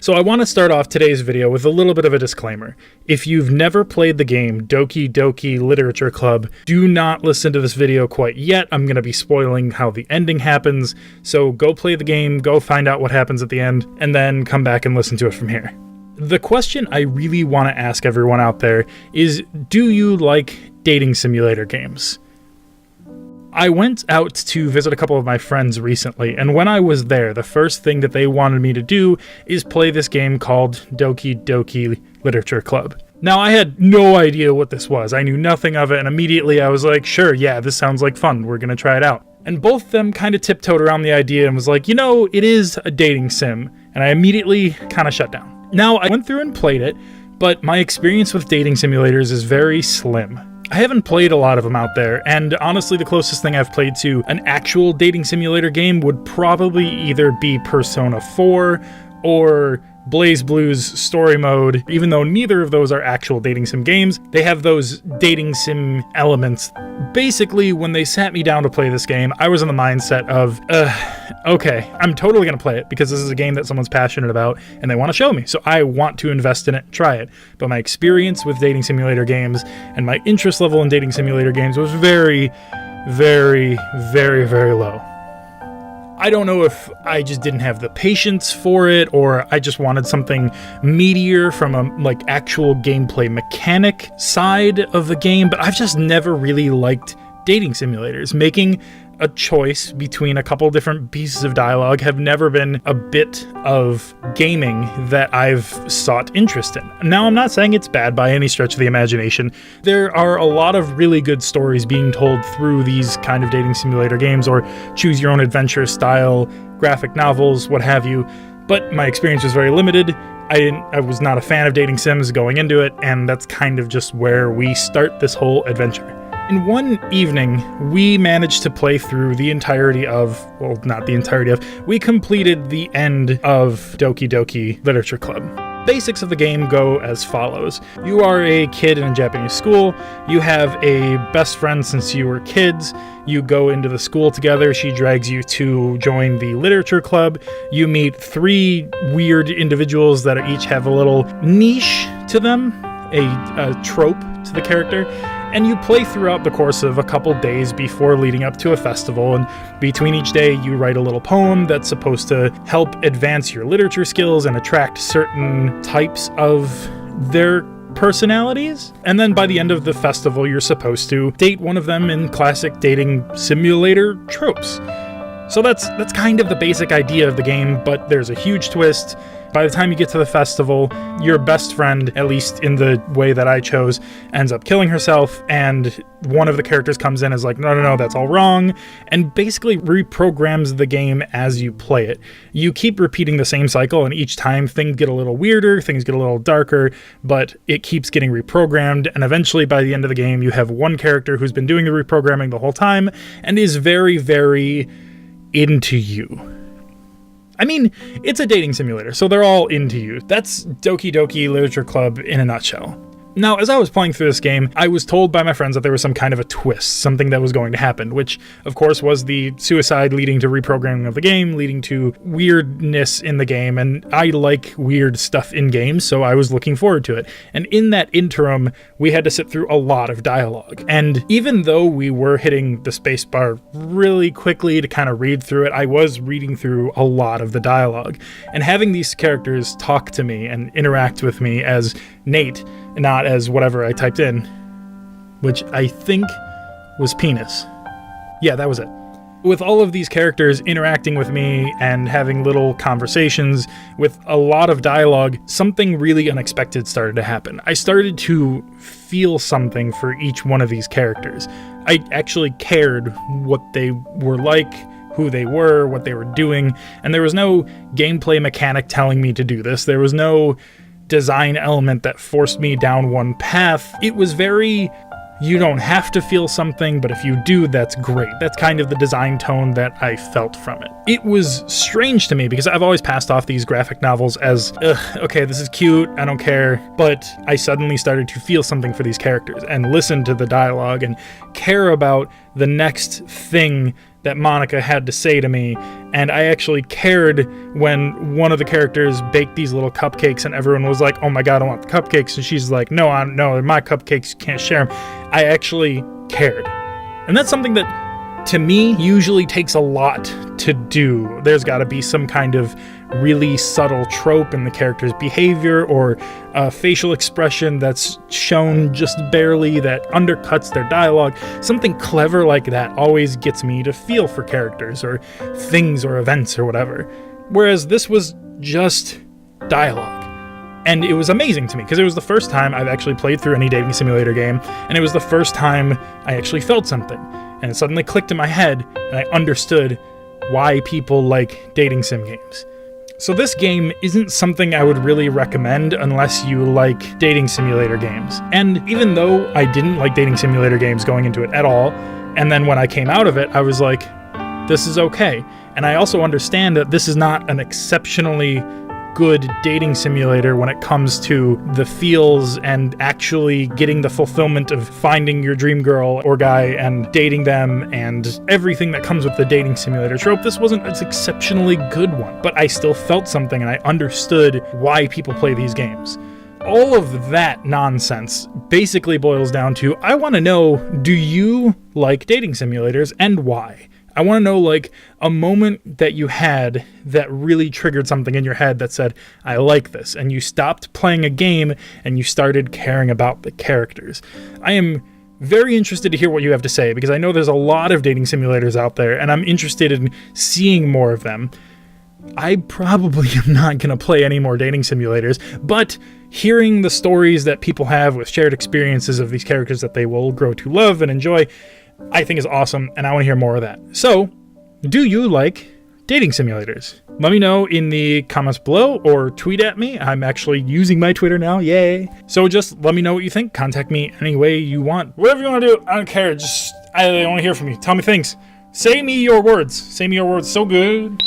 So I want to start off today's video with a little bit of a disclaimer. If you've never played the game Doki Doki Literature Club, do not listen to this video quite yet. I'm going to be spoiling how the ending happens, so go play the game, go find out what happens at the end, and then come back and listen to it from here. The question I really want to ask everyone out there is, do you like dating simulator games? I went out to visit a couple of my friends recently, and when I was there, the first thing that they wanted me to do is play this game called Doki Doki Literature Club. Now, I had no idea what this was. I knew nothing of it, and immediately I was like, sure, yeah, this sounds like fun. We're gonna try it out. And both of them kind of tiptoed around the idea and was like, you know, it is a dating sim, and I immediately kind of shut down. Now, I went through and played it, but my experience with dating simulators is very slim. I haven't played a lot of them out there, and honestly the closest thing I've played to an actual dating simulator game would probably either be Persona 4 or BlazBlue's Story Mode. Even though neither of those are actual dating sim games, they have those dating sim elements. Basically, when they sat me down to play this game, I was in the mindset of, okay, I'm totally gonna play it because this is a game that someone's passionate about and they want to show me, so I want to invest in it and try it. But my experience with dating simulator games and my interest level in dating simulator games was very, very, very, very low. I don't know if I just didn't have the patience for it, or I just wanted something meatier from a actual gameplay mechanic side of the game, but I've just never really liked dating simulators. Making a choice between a couple different pieces of dialogue have never been a bit of gaming that I've sought interest in. Now, I'm not saying it's bad by any stretch of the imagination. There are a lot of really good stories being told through these kind of dating simulator games, or choose your own adventure style graphic novels, what have you, but my experience was very limited. I was not a fan of dating sims going into it, and that's kind of just where we start this whole adventure. In one evening, we managed to play through the entirety of, well, not the entirety of, we completed the end of Doki Doki Literature Club. Basics of the game go as follows. You are a kid in a Japanese school. You have a best friend since you were kids. You go into the school together. She drags you to join the literature club. You meet three weird individuals that each have a little niche to them, a trope to the character. And you play throughout the course of a couple days before leading up to a festival, and between each day you write a little poem that's supposed to help advance your literature skills and attract certain types of their personalities. And then by the end of the festival, you're supposed to date one of them in classic dating simulator tropes. So that's kind of the basic idea of the game, but there's a huge twist. By the time you get to the festival, your best friend, at least in the way that I chose, ends up killing herself, and one of the characters comes in and is like, no, that's all wrong, and basically reprograms the game as you play it. You keep repeating the same cycle, and each time things get a little weirder, things get a little darker, but it keeps getting reprogrammed, and eventually by the end of the game, you have one character who's been doing the reprogramming the whole time, and is very, very into you. I mean, it's a dating simulator, so they're all into you. That's Doki Doki Literature Club in a nutshell. Now, as I was playing through this game, I was told by my friends that there was some kind of a twist, something that was going to happen, which, of course, was the suicide leading to reprogramming of the game, leading to weirdness in the game, and I like weird stuff in games, so I was looking forward to it. And in that interim, we had to sit through a lot of dialogue. And even though we were hitting the spacebar really quickly to kind of read through it, I was reading through a lot of the dialogue. And having these characters talk to me and interact with me as Nate, not as whatever I typed in, which I think was penis. Yeah, that was it. With all of these characters interacting with me and having little conversations with a lot of dialogue, something really unexpected started to happen. I started to feel something for each one of these characters. I actually cared what they were like, who they were, what they were doing, and there was no gameplay mechanic telling me to do this. There was no design element that forced me down one path. It was very, you don't have to feel something, but if you do, that's great. That's kind of the design tone that I felt from it. It was strange to me because I've always passed off these graphic novels as, okay, this is cute, I don't care, but I suddenly started to feel something for these characters and listen to the dialogue and care about the next thing that Monica had to say to me, and I actually cared when one of the characters baked these little cupcakes and everyone was like, oh my god, I want the cupcakes, and she's like, no, they're my cupcakes, you can't share them. I actually cared. And that's something that, to me, usually takes a lot to do. There's got to be some kind of really subtle trope in the character's behavior or a facial expression that's shown just barely that undercuts their dialogue. Something clever like that always gets me to feel for characters or things or events or whatever. Whereas this was just dialogue. And it was amazing to me because it was the first time I've actually played through any dating simulator game, and it was the first time I actually felt something. And it suddenly clicked in my head, and I understood why people like dating sim games. So this game isn't something I would really recommend unless you like dating simulator games. And even though I didn't like dating simulator games going into it at all, and then when I came out of it, I was like, this is okay. And I also understand that this is not an exceptionally good dating simulator when it comes to the feels and actually getting the fulfillment of finding your dream girl or guy and dating them and everything that comes with the dating simulator trope. This wasn't an exceptionally good one, but I still felt something and I understood why people play these games. All of that nonsense basically boils down to, I want to know, do you like dating simulators and why? I want to know, like, a moment that you had that really triggered something in your head that said, I like this, and you stopped playing a game and you started caring about the characters. I am very interested to hear what you have to say, because I know there's a lot of dating simulators out there, and I'm interested in seeing more of them. I probably am not going to play any more dating simulators, but hearing the stories that people have with shared experiences of these characters that they will grow to love and enjoy, I think is awesome, and I want to hear more of that. So, do you like dating simulators? Let me know in the comments below or tweet at me. I'm actually using my Twitter now, yay. So just let me know what you think. Contact me any way you want. Whatever you want to do, I don't care. I want to hear from you. Tell me things. Say me your words. Say me your words so good.